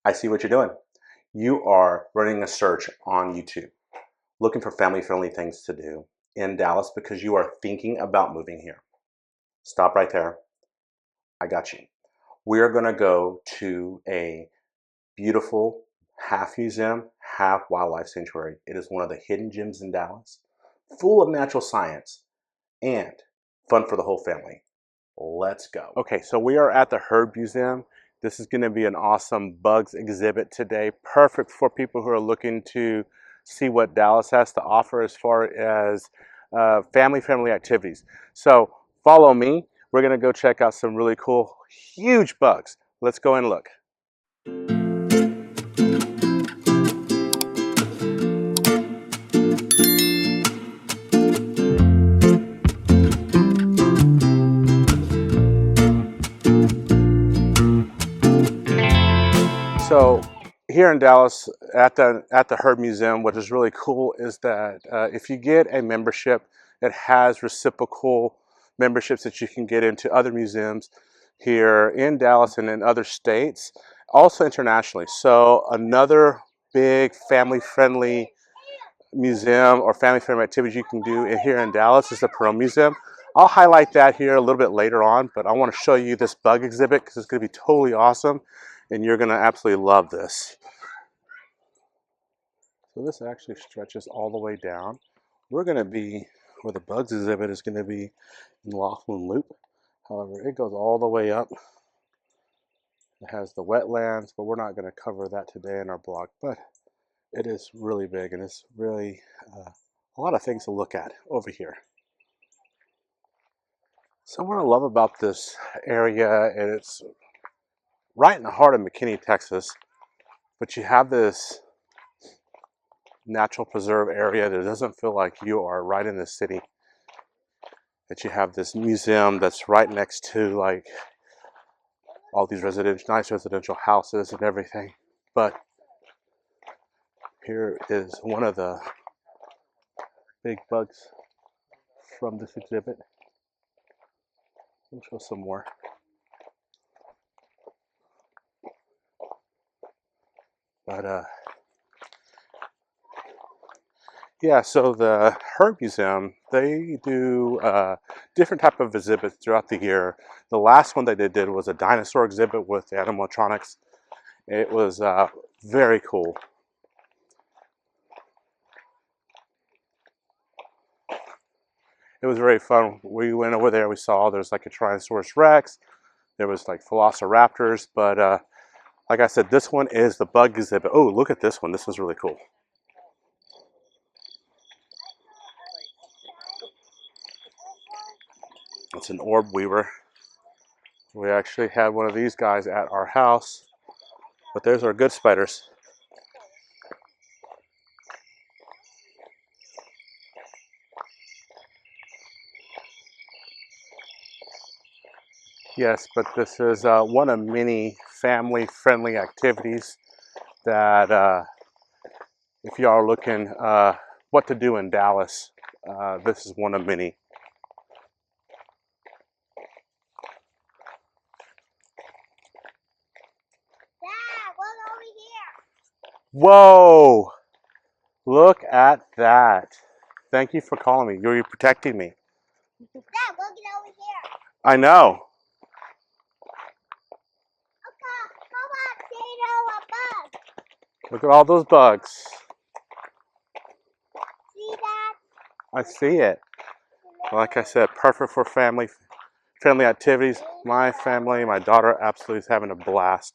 I see what you're doing. You are running a search on YouTube, looking for family-friendly things to do in Dallas because you are thinking about moving here. Stop right there. I got you. We are going to go to a beautiful half museum, half wildlife sanctuary. It is one of the hidden gems in Dallas, full of natural science and fun for the whole family. Let's go. Okay, so we are at the Herb Museum. This is going to be an awesome bugs exhibit today. Perfect for people who are looking to see what Dallas has to offer as far as family-friendly activities. So follow me. We're going to go check out some really cool, huge bugs. Let's go and look. So here in Dallas at the Herb Museum, what is really cool is that if you get a membership, it has reciprocal memberships that you can get into other museums here in Dallas and in other states, also internationally. So another big family-friendly museum or family-friendly activity you can do here in Dallas is the Perot Museum. I'll highlight that here a little bit later on, but I want to show you this bug exhibit because it's going to be totally awesome and you're going to absolutely love this. So this actually stretches all the way down. We're going to be where the bugs exhibit is going to be in Laughlin Loop. However, it goes all the way up. It has the wetlands, but we're not going to cover that today in our blog. But it is really big and it's really a lot of things to look at over here. So what I love about this area, and it's right in the heart of McKinney, Texas, but you have this natural preserve area that doesn't feel like you are right in the city. That you have this museum that's right next to like all these nice residential houses and everything. But here is one of the big bugs from this exhibit. We'll show some more. But yeah, so the Herb Museum, they do different type of exhibits throughout the year. The last one that they did was a dinosaur exhibit with animatronics. It was very cool. It was very fun. We went over there, we saw there's like a Tyrannosaurus Rex, there was like Velociraptors, but like I said, this one is the bug exhibit. Oh, look at this one. This was really cool. It's an orb weaver. We actually had one of these guys at our house, but there's our good spiders. Yes, but this is one of many family-friendly activities that if you are looking what to do in Dallas, this is one of many. Dad, look over here. Whoa! Look at that. Thank you for calling me. You're protecting me. Dad, look over here. I know. Okay, come on, see a bug. Look at all those bugs. See that? I see it. Like I said, perfect for family activities. My family, my daughter absolutely is having a blast.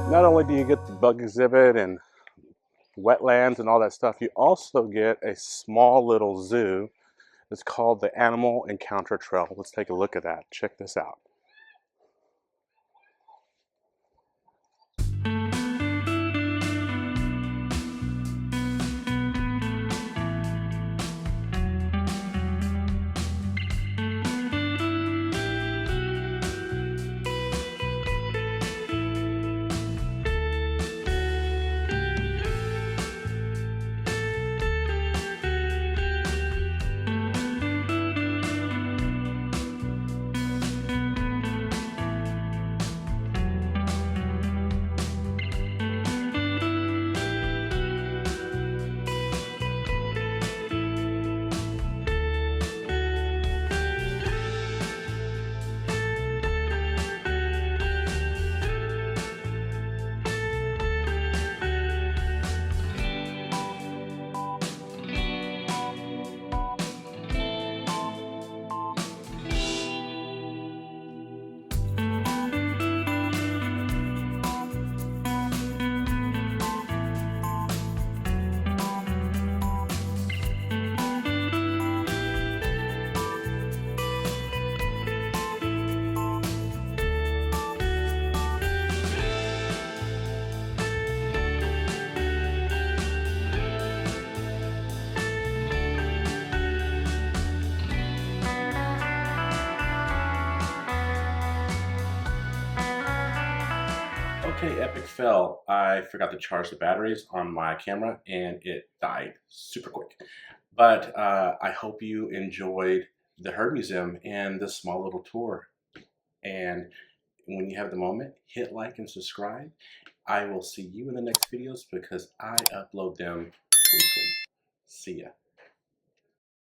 Not only do you get the bug exhibit and wetlands and all that stuff, you also get a small little zoo. It's called the Animal Encounter Trail. Let's take a look at that. Check this out. Okay, epic fail. I forgot to charge the batteries on my camera and it died super quick. But I hope you enjoyed the Herd Museum and this small little tour. And when you have the moment, hit like and subscribe. I will see you in the next videos because I upload them weekly. See ya.